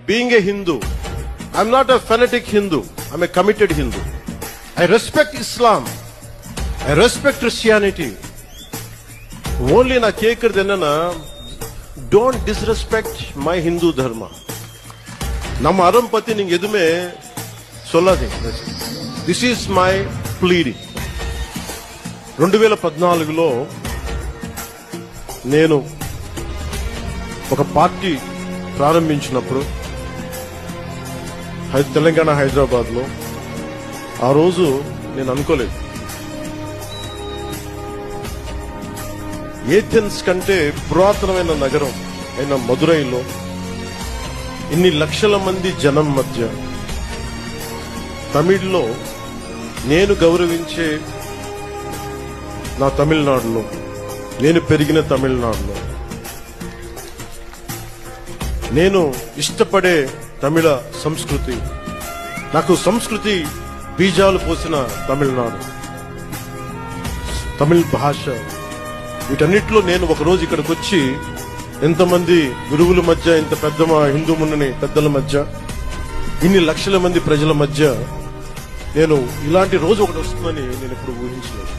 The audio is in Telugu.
Being a Hindu, I'm not a fanatic Hindu. I'm a committed Hindu. I respect Islam. I respect Christianity. Only na kekkirdenna, don't disrespect my Hindu dharma. Nam arampati ning edume solladi. This is my pleading. 2014లో నేను ఒక పార్టీ ప్రారంభించినప్పుడు తెలంగాణ హైదరాబాద్లో ఆ రోజు నేను అనుకోలేదు ఏథెన్స్ కంటే పురాతనమైన నగరం అయిన మదురైలో ఇన్ని లక్షల మంది జనం మధ్య తమిళ్లో నేను గౌరవించే నా తమిళనాడులో నేను పెరిగిన తమిళనాడులో నేను ఇష్టపడే తమిళ సంస్కృతి నాకు సంస్కృతి బీజాలు పోసిన తమిళనాడు తమిళ భాష వీటన్నిటిలో నేను ఒకరోజు ఇక్కడికి వచ్చి ఎంతమంది గురువుల మధ్య ఇంత పెద్ద హిందూ మున్నని పెద్దల మధ్య ఇన్ని లక్షల మంది ప్రజల మధ్య నేను ఇలాంటి రోజు ఒకటి వస్తుందని నేను ఎప్పుడు ఊహించలేదు.